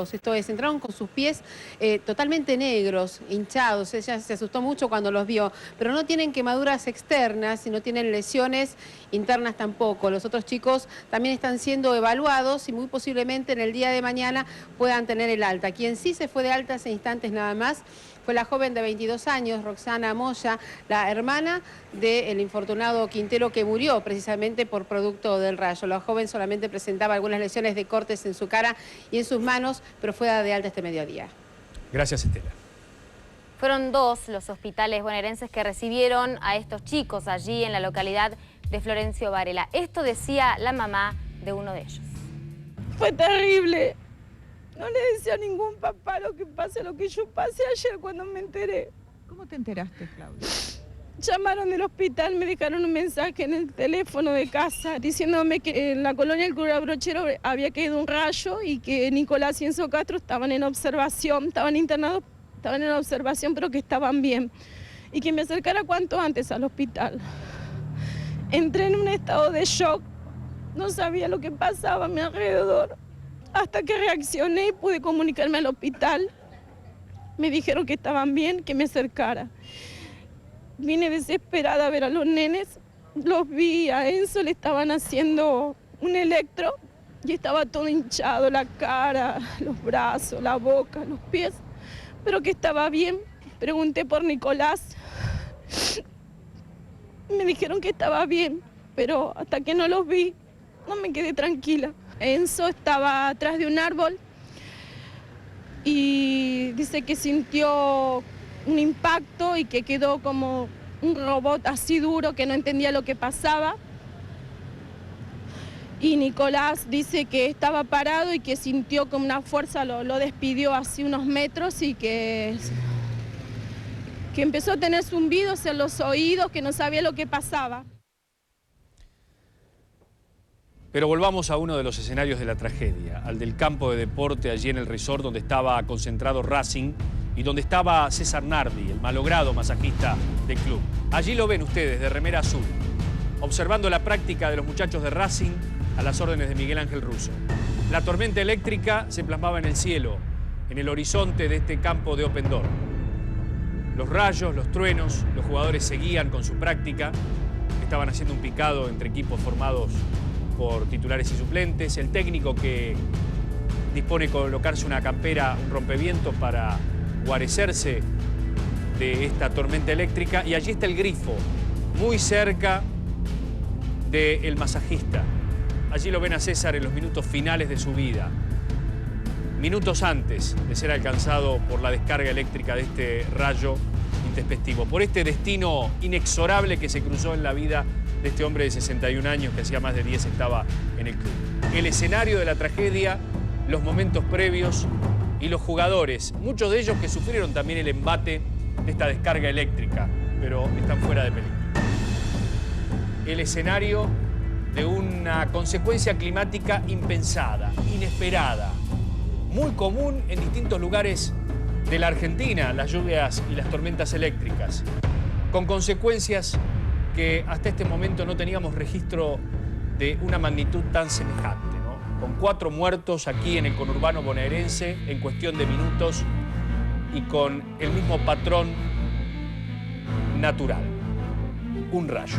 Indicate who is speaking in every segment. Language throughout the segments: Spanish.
Speaker 1: Esto es, entraron con sus pies totalmente negros, hinchados. Ella se asustó mucho cuando los vio, pero no tienen quemaduras externas y no tienen lesiones internas tampoco. Los otros chicos también están siendo evaluados y muy posiblemente en el día de mañana puedan tener el alta. Quien sí se fue de alta hace instantes nada más fue la joven de 22 años, Roxana Moya, la hermana del infortunado Quintero que murió precisamente por producto del rayo. La joven solamente presentaba algunas lesiones de cortes en su cara y en sus manos, pero fue de alta este mediodía.
Speaker 2: Gracias, Estela.
Speaker 3: Fueron 2 los hospitales bonaerenses que recibieron a estos chicos allí en la localidad de Florencio Varela. Esto decía la mamá de uno de ellos.
Speaker 4: Fue terrible. No le decía a ningún papá lo que yo pasé ayer cuando me enteré.
Speaker 5: ¿Cómo te enteraste, Claudia?
Speaker 4: Llamaron del hospital, me dejaron un mensaje en el teléfono de casa diciéndome que en la colonia El Cura Brochero había caído un rayo y que Nicolás y Enzo Castro estaban en observación, estaban internados, estaban en observación, pero que estaban bien. Y que me acercara cuanto antes al hospital. Entré en un estado de shock, no sabía lo que pasaba a mi alrededor. Hasta que reaccioné y pude comunicarme al hospital. Me dijeron que estaban bien, que me acercara. Vine desesperada a ver a los nenes. Los vi, a Enzo le estaban haciendo un electro y estaba todo hinchado, la cara, los brazos, la boca, los pies, pero que estaba bien. Pregunté por Nicolás. Me dijeron que estaba bien, pero hasta que no los vi, no me quedé tranquila. Enzo estaba atrás de un árbol y dice que sintió un impacto y que quedó como un robot así duro que no entendía lo que pasaba. Y Nicolás dice que estaba parado y que sintió como una fuerza, lo despidió así unos metros y que empezó a tener zumbidos en los oídos, que no sabía lo que pasaba.
Speaker 2: Pero volvamos a uno de los escenarios de la tragedia, al del campo de deporte allí en el resort donde estaba concentrado Racing y donde estaba César Nardi, el malogrado masajista del club. Allí lo ven ustedes, de remera azul, observando la práctica de los muchachos de Racing a las órdenes de Miguel Ángel Russo. La tormenta eléctrica se plasmaba en el cielo, en el horizonte de este campo de Open Door. Los rayos, los truenos, los jugadores seguían con su práctica, estaban haciendo un picado entre equipos formados por titulares y suplentes, el técnico que dispone de colocarse una campera, un rompeviento para guarecerse de esta tormenta eléctrica, y allí está el grifo, muy cerca del masajista. Allí lo ven a César en los minutos finales de su vida, minutos antes de ser alcanzado por la descarga eléctrica de este rayo intempestivo, por este destino inexorable que se cruzó en la vida de este hombre de 61 años que hacía más de 10 estaba en el club. El escenario de la tragedia, los momentos previos y los jugadores, muchos de ellos que sufrieron también el embate de esta descarga eléctrica, pero están fuera de peligro. El escenario de una consecuencia climática impensada, inesperada, muy común en distintos lugares de la Argentina, las lluvias y las tormentas eléctricas, con consecuencias que hasta este momento no teníamos registro de una magnitud tan semejante, ¿no? Con 4 muertos aquí en el conurbano bonaerense en cuestión de minutos y con el mismo patrón natural, un rayo.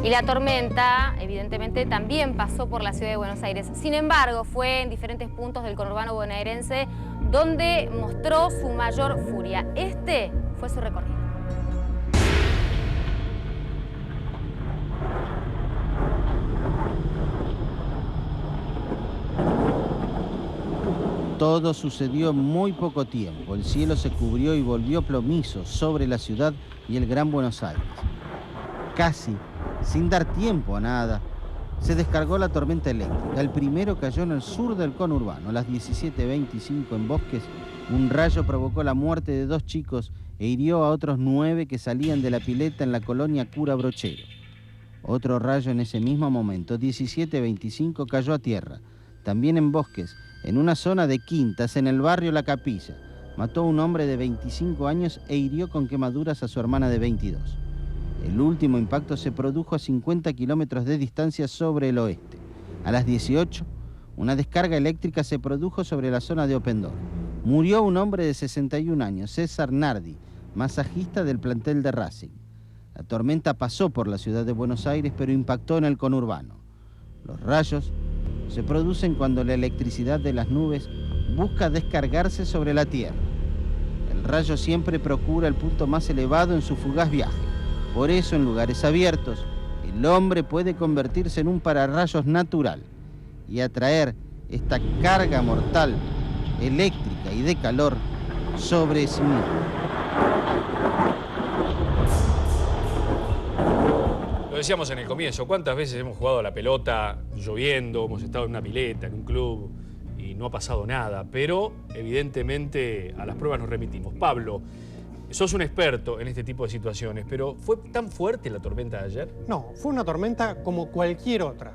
Speaker 3: Y la tormenta, evidentemente, también pasó por la ciudad de Buenos Aires. Sin embargo, fue en diferentes puntos del conurbano bonaerense donde mostró su mayor furia. Este fue su recorrido.
Speaker 6: Todo sucedió en muy poco tiempo. El cielo se cubrió y volvió plomizo sobre la ciudad y el Gran Buenos Aires. Casi sin dar tiempo a nada, se descargó la tormenta eléctrica. El primero cayó en el sur del conurbano. A las 17:25 en Bosques, un rayo provocó la muerte de 2 chicos e hirió a otros 9 que salían de la pileta en la colonia Cura Brochero. Otro rayo en ese mismo momento, 17:25, cayó a tierra, también en Bosques, en una zona de quintas en el barrio La Capilla. mató a un hombre de 25 años e hirió con quemaduras a su hermana de 22. El último impacto se produjo a 50 kilómetros de distancia sobre el oeste. A las 18, una descarga eléctrica se produjo sobre la zona de Opendor. Murió un hombre de 61 años, César Nardi, masajista del plantel de Racing. La tormenta pasó por la ciudad de Buenos Aires, pero impactó en el conurbano. Los rayos se producen cuando la electricidad de las nubes busca descargarse sobre la Tierra. El rayo siempre procura el punto más elevado en su fugaz viaje. Por eso, en lugares abiertos, el hombre puede convertirse en un pararrayos natural y atraer esta carga mortal, eléctrica y de calor sobre sí mismo.
Speaker 2: Lo decíamos en el comienzo, ¿cuántas veces hemos jugado a la pelota lloviendo, hemos estado en una pileta, en un club y no ha pasado nada? Pero evidentemente a las pruebas nos remitimos. Pablo, sos un experto en este tipo de situaciones, pero ¿fue tan fuerte la tormenta de ayer?
Speaker 7: No, fue una tormenta como cualquier otra.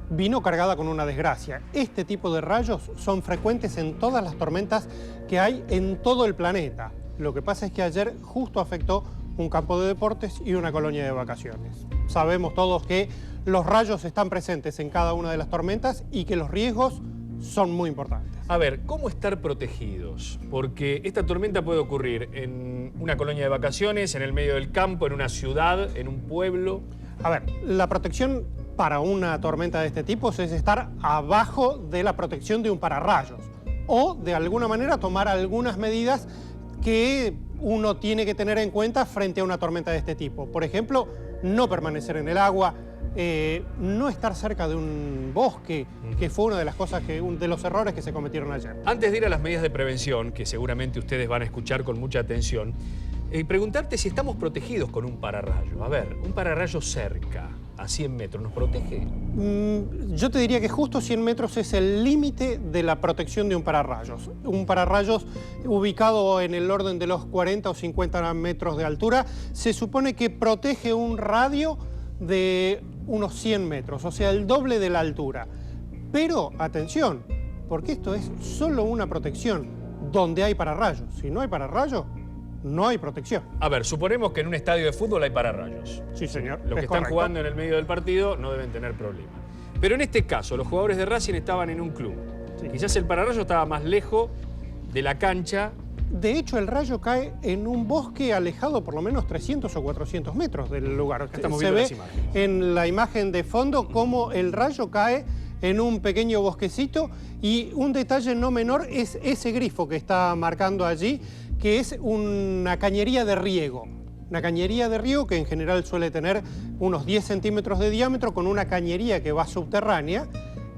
Speaker 7: Vino cargada con una desgracia. Este tipo de rayos son frecuentes en todas las tormentas que hay en todo el planeta. Lo que pasa es que ayer justo afectó un campo de deportes y una colonia de vacaciones. Sabemos todos que los rayos están presentes en cada una de las tormentas y que los riesgos son muy importantes.
Speaker 2: A ver, ¿cómo estar protegidos? Porque esta tormenta puede ocurrir en una colonia de vacaciones, en el medio del campo, en una ciudad, en un pueblo.
Speaker 7: A ver, la protección para una tormenta de este tipo es estar abajo de la protección de un pararrayos o de alguna manera tomar algunas medidas que uno tiene que tener en cuenta frente a una tormenta de este tipo. Por ejemplo, no permanecer en el agua, no estar cerca de un bosque, que fue una de las cosas, de los errores que se cometieron ayer.
Speaker 2: Antes de ir a las medidas de prevención, que seguramente ustedes van a escuchar con mucha atención, preguntarte si estamos protegidos con un pararrayo. A ver, un pararrayo cerca, a 100 metros, ¿nos protege?
Speaker 7: Yo te diría que justo 100 metros es el límite de la protección de un pararrayos. Un pararrayos ubicado en el orden de los 40 o 50 metros de altura se supone que protege un radio de unos 100 metros, o sea, el doble de la altura. Pero, atención, porque esto es solo una protección donde hay pararrayos. Si no hay pararrayos, no hay protección.
Speaker 2: A ver, suponemos que en un estadio de fútbol hay pararrayos.
Speaker 7: Sí, señor.
Speaker 2: Los que están jugando en el medio del partido no deben tener problema. Pero en este caso, los jugadores de Racing estaban en un club. Sí. Quizás el pararrayo estaba más lejos de la cancha.
Speaker 7: De hecho, el rayo cae en un bosque alejado por lo menos 300 o 400 metros del lugar.
Speaker 2: Estamos
Speaker 7: Se
Speaker 2: viendo
Speaker 7: ve
Speaker 2: las imágenes
Speaker 7: en la imagen de fondo cómo el rayo cae en un pequeño bosquecito, y un detalle no menor es ese grifo que está marcando allí, que es una cañería de riego. Una cañería de riego que en general suele tener unos 10 centímetros de diámetro, con una cañería que va subterránea,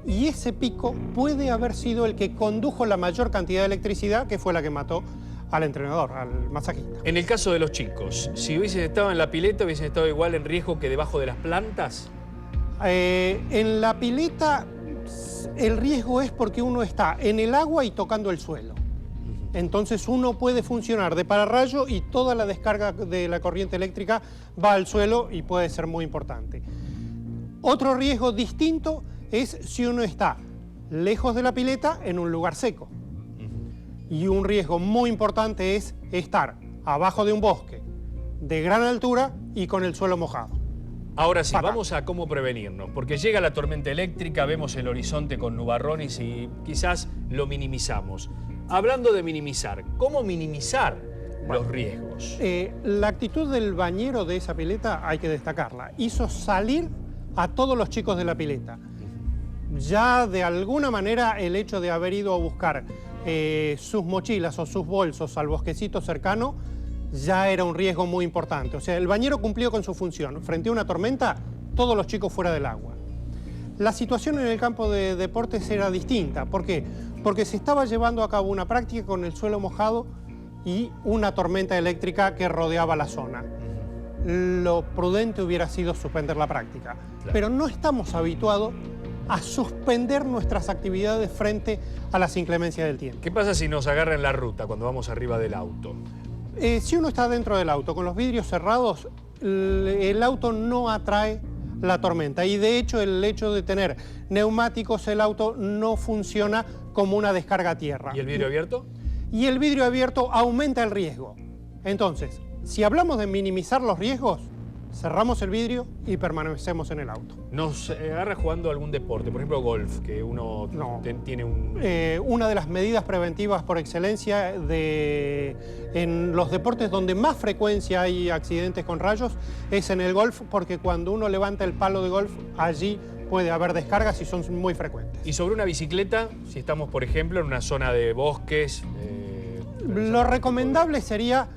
Speaker 7: y ese pico puede haber sido el que condujo la mayor cantidad de electricidad, que fue la que mató al entrenador, al masajista.
Speaker 2: En el caso de los chicos, si hubiesen estado en la pileta, ¿hubiesen estado igual en riesgo que debajo de las plantas?
Speaker 7: En la pileta el riesgo es porque uno está en el agua y tocando el suelo. Entonces uno puede funcionar de pararrayo y toda la descarga de la corriente eléctrica va al suelo y puede ser muy importante. Otro riesgo distinto es si uno está lejos de la pileta en un lugar seco. Y un riesgo muy importante es estar abajo de un bosque de gran altura y con el suelo mojado.
Speaker 2: Ahora sí,
Speaker 7: Fatal.
Speaker 2: vamos a cómo prevenirnos, porque llega la tormenta eléctrica, vemos el horizonte con nubarrones y quizás lo minimizamos. Hablando de minimizar, ¿cómo minimizar los riesgos?
Speaker 7: La actitud del bañero de esa pileta hay que destacarla. Hizo salir a todos los chicos de la pileta. Ya de alguna manera el hecho de haber ido a buscar sus mochilas o sus bolsos al bosquecito cercano ya era un riesgo muy importante. O sea, el bañero cumplió con su función. Frente a una tormenta, todos los chicos fuera del agua. La situación en el campo de deportes era distinta. ¿Por qué? Porque se estaba llevando a cabo una práctica con el suelo mojado y una tormenta eléctrica que rodeaba la zona. Lo prudente hubiera sido suspender la práctica. Claro. Pero no estamos habituados a suspender nuestras actividades frente a las inclemencias del tiempo.
Speaker 2: ¿Qué pasa si nos agarra en la ruta cuando vamos arriba del auto?
Speaker 7: Si uno está dentro del auto con los vidrios cerrados, el auto no atrae la tormenta, y de hecho el hecho de tener neumáticos, el auto no funciona como una descarga a tierra.
Speaker 2: ¿Y el vidrio abierto?
Speaker 7: y el vidrio abierto aumenta el riesgo. Entonces, si hablamos de minimizar los riesgos, cerramos el vidrio y permanecemos en el auto.
Speaker 2: ¿Nos agarra jugando algún deporte? Por ejemplo, golf, que uno tiene un...
Speaker 7: Una de las medidas preventivas por excelencia en los deportes donde más frecuencia hay accidentes con rayos es en el golf, porque cuando uno levanta el palo de golf, allí puede haber descargas y son muy frecuentes.
Speaker 2: Y sobre una bicicleta, si estamos, por ejemplo, en una zona de bosques...
Speaker 7: Lo recomendable sería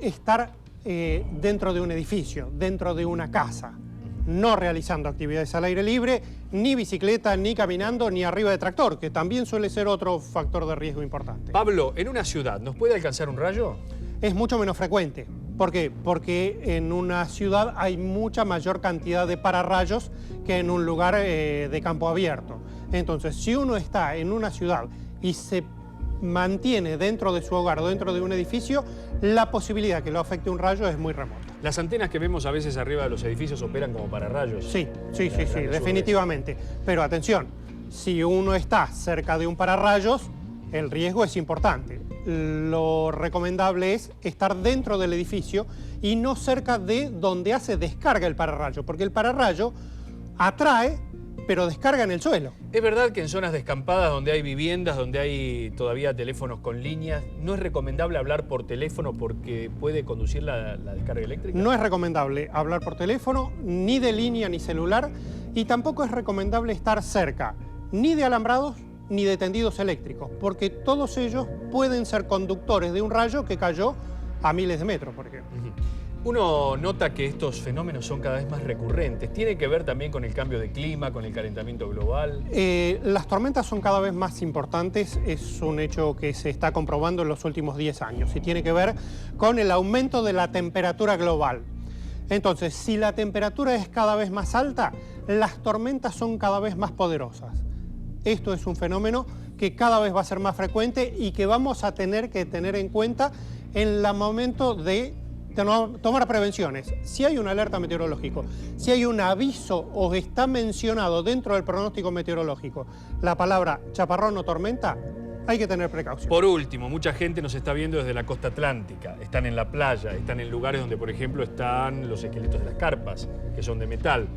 Speaker 7: estar dentro de un edificio, dentro de una casa, no realizando actividades al aire libre, ni bicicleta, ni caminando, ni arriba de tractor, que también suele ser otro factor de riesgo importante.
Speaker 2: Pablo, en una ciudad, ¿nos puede alcanzar un rayo?
Speaker 7: Es mucho menos frecuente. ¿Por qué? Porque en una ciudad hay mucha mayor cantidad de pararrayos que en un lugar de campo abierto. Entonces, si uno está en una ciudad y se mantiene dentro de su hogar o dentro de un edificio, la posibilidad que lo afecte un rayo es muy remota.
Speaker 2: ¿Las antenas que vemos a veces arriba de los edificios operan como pararrayos?
Speaker 7: Sí, definitivamente. Pero atención, si uno está cerca de un pararrayos, el riesgo es importante. Lo recomendable es estar dentro del edificio y no cerca de donde hace descarga el pararrayo, porque el pararrayo atrae, pero descarga en el suelo.
Speaker 2: ¿Es verdad que en zonas descampadas donde hay viviendas, donde hay todavía teléfonos con líneas, no es recomendable hablar por teléfono porque puede conducir la descarga eléctrica?
Speaker 7: No es recomendable hablar por teléfono, ni de línea ni celular, y tampoco es recomendable estar cerca ni de alambrados ni de tendidos eléctricos, porque todos ellos pueden ser conductores de un rayo que cayó a miles de metros, por ejemplo.
Speaker 2: Uno nota que estos fenómenos son cada vez más recurrentes. ¿Tiene que ver también con el cambio de clima, con el calentamiento global?
Speaker 7: Las tormentas son cada vez más importantes, es un hecho que se está comprobando en los últimos 10 años y tiene que ver con el aumento de la temperatura global. Entonces, si la temperatura es cada vez más alta, las tormentas son cada vez más poderosas. Esto es un fenómeno que cada vez va a ser más frecuente y que vamos a tener que tener en cuenta en el momento de tomar prevenciones. Si hay una alerta meteorológica, si hay un aviso o está mencionado dentro del pronóstico meteorológico la palabra chaparrón o tormenta, hay que tener precaución.
Speaker 2: Por último, mucha gente nos está viendo desde la costa atlántica. Están en la playa, están en lugares donde, por ejemplo, están los esqueletos de las carpas, que son de metal.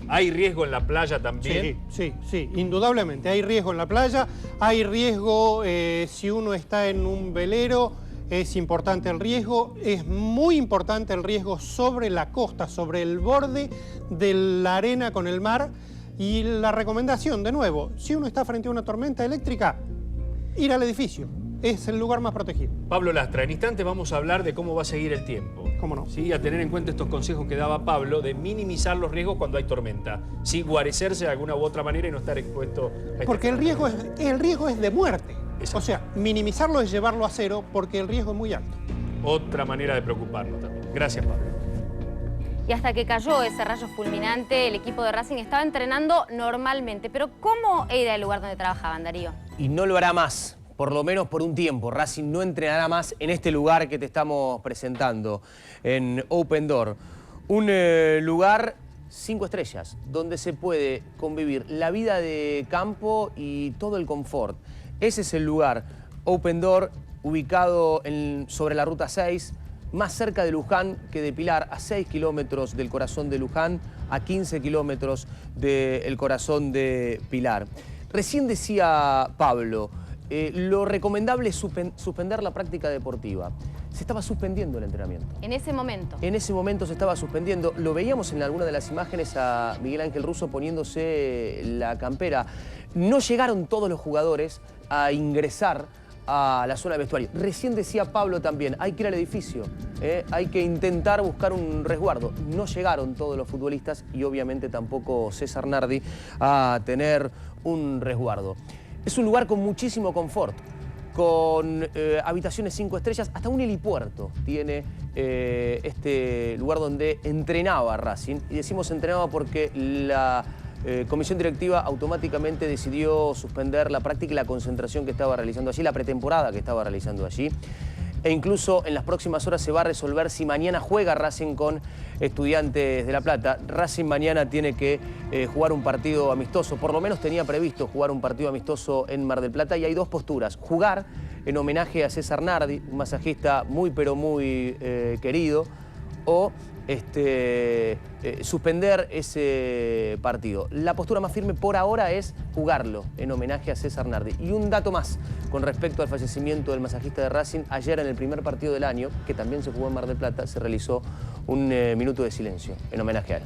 Speaker 2: ¿Hay riesgo en la playa también?
Speaker 7: Sí, indudablemente. Hay riesgo en la playa, hay riesgo si uno está en un velero. Es importante el riesgo, es muy importante el riesgo sobre la costa, sobre el borde de la arena con el mar. Y la recomendación, de nuevo, si uno está frente a una tormenta eléctrica, ir al edificio. Es el lugar más protegido.
Speaker 2: Pablo Lastra, en instantes vamos a hablar de cómo va a seguir el tiempo.
Speaker 7: ¿Cómo no?
Speaker 2: Sí, a tener en cuenta estos consejos que daba Pablo de minimizar los riesgos cuando hay tormenta. Sí, guarecerse de alguna u otra manera y no estar expuesto a
Speaker 7: porque el riesgo es de muerte.
Speaker 2: Exacto.
Speaker 7: O sea, minimizarlo es llevarlo a cero porque el riesgo es muy alto.
Speaker 2: Otra manera de preocuparnos también. Gracias, Pablo.
Speaker 3: Y hasta que cayó ese rayo fulminante, el equipo de Racing estaba entrenando normalmente. Pero ¿cómo era el lugar donde trabajaban, Darío?
Speaker 8: Y no lo hará más, por lo menos por un tiempo. Racing no entrenará más en este lugar que te estamos presentando, en Open Door. Un lugar 5 estrellas, donde se puede convivir la vida de campo y todo el confort. Ese es el lugar, Open Door, ubicado sobre la Ruta 6, más cerca de Luján que de Pilar, a 6 kilómetros del corazón de Luján, a 15 kilómetros del corazón de Pilar. Recién decía Pablo, lo recomendable es suspender la práctica deportiva. Se estaba suspendiendo el entrenamiento.
Speaker 3: En ese momento.
Speaker 8: En ese momento se estaba suspendiendo. Lo veíamos en alguna de las imágenes a Miguel Ángel Russo poniéndose la campera. No llegaron todos los jugadores a ingresar a la zona de vestuario. Recién decía Pablo también, hay que ir al edificio, hay que intentar buscar un resguardo. No llegaron todos los futbolistas y obviamente tampoco César Nardi a tener un resguardo. Es un lugar con muchísimo confort, con habitaciones 5 estrellas, hasta un helipuerto tiene este lugar donde entrenaba Racing. Y decimos entrenaba porque la comisión directiva automáticamente decidió suspender la práctica y la concentración que estaba realizando allí, la pretemporada que estaba realizando allí. E incluso en las próximas horas se va a resolver si mañana juega Racing con Estudiantes de La Plata. Racing mañana tiene que jugar un partido amistoso, por lo menos tenía previsto jugar un partido amistoso en Mar del Plata y hay dos posturas. Jugar en homenaje a César Nardi, un masajista muy pero muy querido, o suspender ese partido. La postura más firme por ahora es jugarlo en homenaje a César Nardi. Y un dato más con respecto al fallecimiento del masajista de Racing. Ayer en el primer partido del año, que también se jugó en Mar del Plata, se realizó un minuto de silencio en homenaje a él.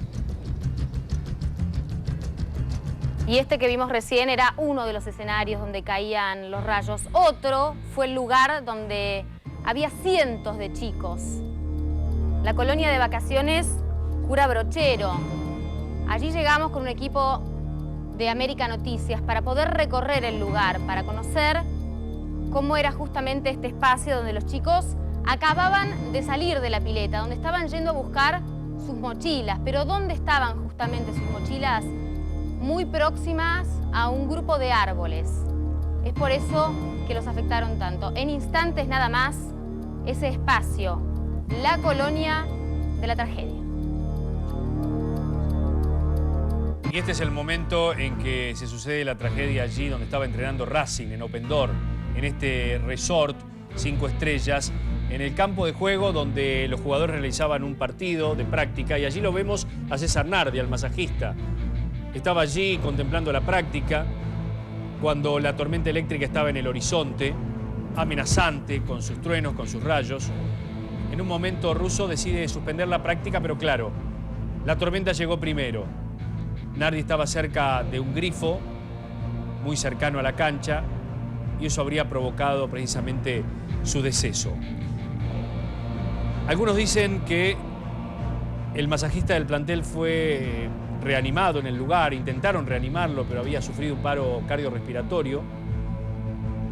Speaker 3: Y este que vimos recién era uno de los escenarios donde caían los rayos. Otro fue el lugar donde había cientos de chicos. La colonia de vacaciones Cura Brochero. Allí llegamos con un equipo de América Noticias para poder recorrer el lugar, para conocer cómo era justamente este espacio donde los chicos acababan de salir de la pileta, donde estaban yendo a buscar sus mochilas. Pero ¿dónde estaban justamente sus mochilas? Muy próximas a un grupo de árboles. Es por eso que los afectaron tanto. En instantes nada más, ese espacio, la colonia de la tragedia.
Speaker 2: Y este es el momento en que se sucede la tragedia allí donde estaba entrenando Racing, en Open Door, en este resort 5 estrellas, en el campo de juego donde los jugadores realizaban un partido de práctica, y allí lo vemos a César Nardi, al masajista. Estaba allí contemplando la práctica cuando la tormenta eléctrica estaba en el horizonte, amenazante, con sus truenos, con sus rayos. En un momento Russo decide suspender la práctica, pero claro, la tormenta llegó primero. Nardi estaba cerca de un grifo, muy cercano a la cancha, y eso habría provocado precisamente su deceso. Algunos dicen que el masajista del plantel fue reanimado en el lugar, intentaron reanimarlo, pero había sufrido un paro cardiorrespiratorio.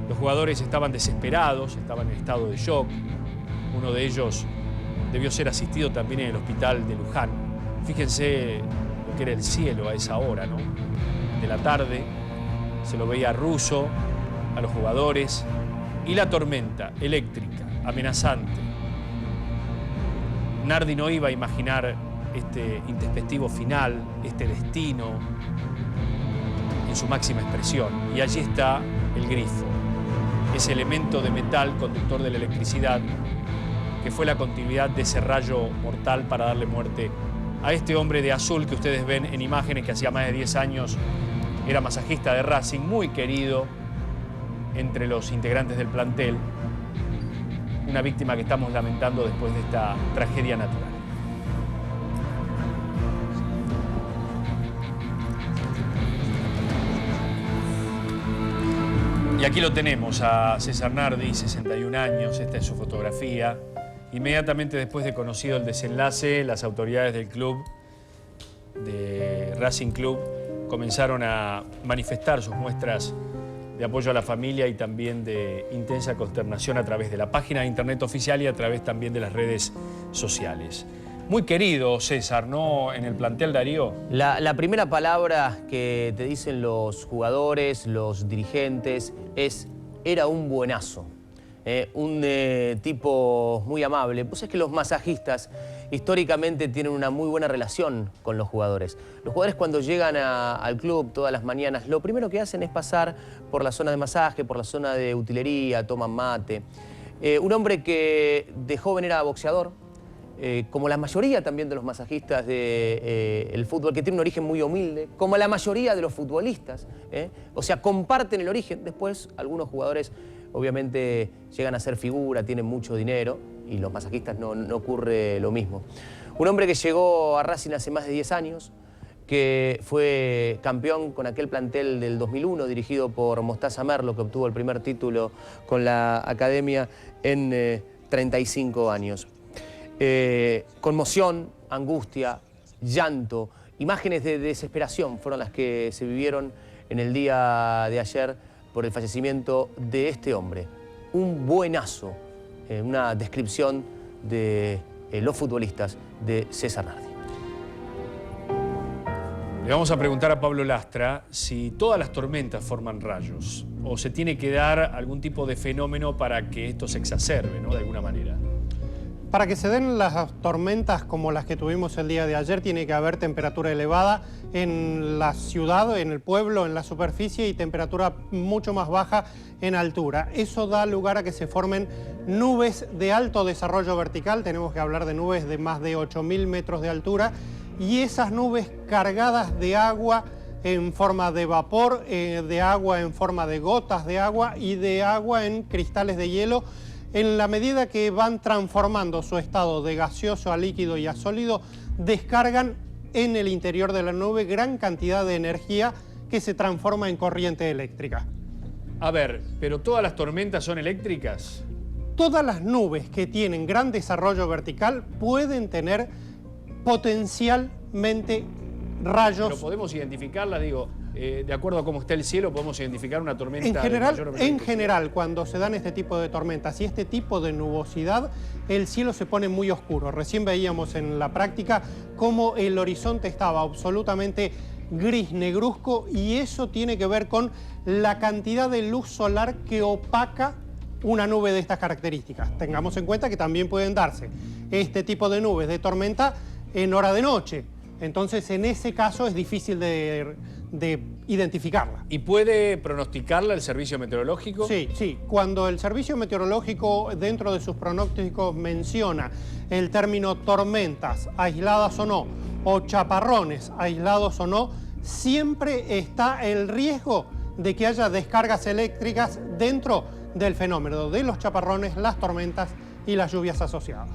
Speaker 2: Los jugadores estaban desesperados, estaban en estado de shock. Uno de ellos debió ser asistido también en el hospital de Luján. Fíjense lo que era el cielo a esa hora, ¿no? De la tarde, se lo veía a Russo, a los jugadores, y la tormenta eléctrica, amenazante. Nardi no iba a imaginar este intempestivo final, este destino, en su máxima expresión. Y allí está el grifo, ese elemento de metal conductor de la electricidad, que fue la continuidad de ese rayo mortal para darle muerte a este hombre de azul que ustedes ven en imágenes, que hacía más de 10 años era masajista de Racing, muy querido entre los integrantes del plantel. Una víctima que estamos lamentando después de esta tragedia natural. Y aquí lo tenemos a César Nardi, 61 años, esta es su fotografía. Inmediatamente después de conocido el desenlace, las autoridades del club, de Racing Club, comenzaron a manifestar sus muestras de apoyo a la familia y también de intensa consternación a través de la página de internet oficial y a través también de las redes sociales. Muy querido César, ¿no? En el plantel, Darío.
Speaker 8: La primera palabra que te dicen los jugadores, los dirigentes, es: era un buenazo. Un tipo muy amable. Pues es que los masajistas históricamente tienen una muy buena relación con los jugadores. Los jugadores, cuando llegan al club todas las mañanas, lo primero que hacen es pasar por la zona de masaje, por la zona de utilería, toman mate. Un hombre que de joven era boxeador, como la mayoría también de los masajistas del fútbol, que tiene un origen muy humilde, como la mayoría de los futbolistas, o sea, comparten el origen. Después, algunos jugadores obviamente llegan a ser figura, tienen mucho dinero, y los masajistas no ocurre lo mismo. Un hombre que llegó a Racing hace más de 10 años, que fue campeón con aquel plantel del 2001, dirigido por Mostaza Merlo, que obtuvo el primer título con la academia en 35 años. Conmoción, angustia, llanto, imágenes de desesperación fueron las que se vivieron en el día de ayer por el fallecimiento de este hombre. Un buenazo, una descripción de los futbolistas de César Nardi.
Speaker 2: Le vamos a preguntar a Pablo Lastra si todas las tormentas forman rayos o se tiene que dar algún tipo de fenómeno para que esto se exacerbe, ¿no? De alguna manera.
Speaker 7: Para que se den las tormentas como las que tuvimos el día de ayer, tiene que haber temperatura elevada en la ciudad, en el pueblo, en la superficie y temperatura mucho más baja en altura. Eso da lugar a que se formen nubes de alto desarrollo vertical. Tenemos que hablar de nubes de más de 8.000 metros de altura y esas nubes cargadas de agua en forma de vapor, de agua en forma de gotas de agua y de agua en cristales de hielo. En la medida que van transformando su estado de gaseoso a líquido y a sólido, descargan en el interior de la nube gran cantidad de energía que se transforma en corriente eléctrica.
Speaker 2: A ver, ¿pero todas las tormentas son eléctricas?
Speaker 7: Todas las nubes que tienen gran desarrollo vertical pueden tener potencialmente rayos.
Speaker 2: Pero podemos identificarla, digo, de acuerdo a cómo está el cielo, podemos identificar una tormenta.
Speaker 7: En general, cuando se dan este tipo de tormentas y este tipo de nubosidad, el cielo se pone muy oscuro. Recién veíamos en la práctica cómo el horizonte estaba absolutamente gris, negruzco, y eso tiene que ver con la cantidad de luz solar que opaca una nube de estas características. Tengamos en cuenta que también pueden darse este tipo de nubes de tormenta en hora de noche. Entonces, en ese caso es difícil de identificarla.
Speaker 2: ¿Y puede pronosticarla el servicio meteorológico?
Speaker 7: Sí, sí. Cuando el servicio meteorológico dentro de sus pronósticos menciona el término tormentas, aisladas o chaparrones, aislados o no, siempre está el riesgo de que haya descargas eléctricas dentro del fenómeno de los chaparrones, las tormentas y las lluvias asociadas.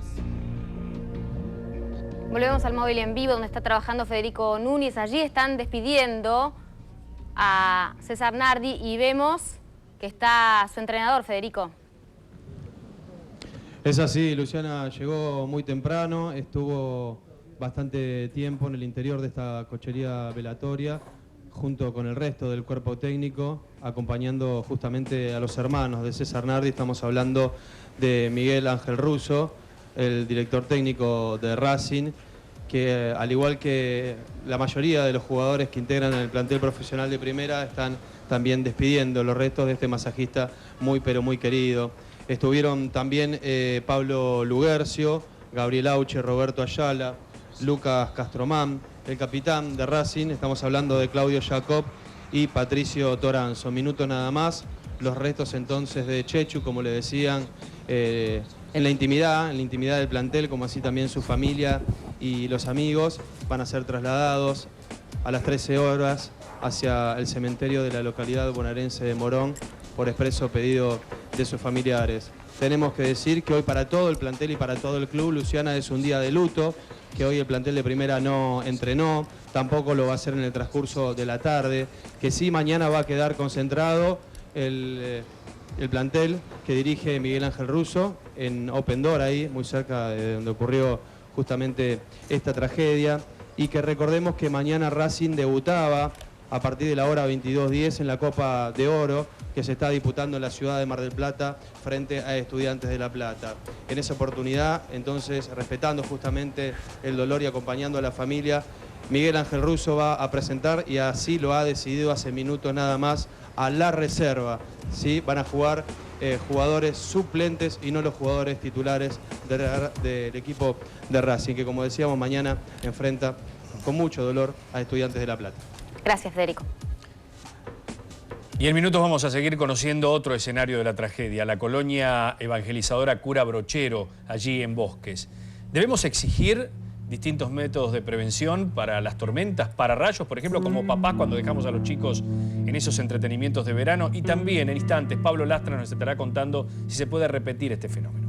Speaker 3: Volvemos al móvil en vivo donde está trabajando Federico Núñez. Allí están despidiendo a César Nardi y vemos que está su entrenador, Federico.
Speaker 9: Es así, Luciana llegó muy temprano, estuvo bastante tiempo en el interior de esta cochería velatoria junto con el resto del cuerpo técnico, acompañando justamente a los hermanos de César Nardi. Estamos hablando de Miguel Ángel Russo, el director técnico de Racing, que al igual que la mayoría de los jugadores que integran el plantel profesional de primera, están también despidiendo los restos de este masajista muy pero muy querido. Estuvieron también Pablo Lugercio, Gabriel Auche, Roberto Ayala, Lucas Castromán, el capitán de Racing, estamos hablando de Claudio Jacob y Patricio Toranzo. Minutos nada más, los restos entonces de Chechu, como le decían, en la intimidad del plantel, como así también su familia y los amigos, van a ser trasladados a las 13 horas hacia el cementerio de la localidad bonaerense de Morón por expreso pedido de sus familiares. Tenemos que decir que hoy para todo el plantel y para todo el club, Luciana, es un día de luto, que hoy el plantel de primera no entrenó, tampoco lo va a hacer en el transcurso de la tarde, que sí mañana va a quedar concentrado el plantel que dirige Miguel Ángel Russo en Open Door, ahí muy cerca de donde ocurrió justamente esta tragedia, y que recordemos que mañana Racing debutaba a partir de la hora 22:10 en la Copa de Oro que se está disputando en la ciudad de Mar del Plata frente a Estudiantes de La Plata. En esa oportunidad, entonces, respetando justamente el dolor y acompañando a la familia, Miguel Ángel Russo va a presentar, y así lo ha decidido hace minutos nada más, a la reserva. ¿Sí? Van a jugar jugadores suplentes y no los jugadores titulares del equipo de Racing, que como decíamos mañana enfrenta con mucho dolor a Estudiantes de La Plata.
Speaker 3: Gracias, Federico.
Speaker 2: Y en minutos vamos a seguir conociendo otro escenario de la tragedia, la colonia evangelizadora Cura Brochero, allí en Bosques. Debemos exigir distintos métodos de prevención para las tormentas, para rayos, por ejemplo, como papás cuando dejamos a los chicos en esos entretenimientos de verano. Y también en instantes Pablo Lastra nos estará contando si se puede repetir este fenómeno.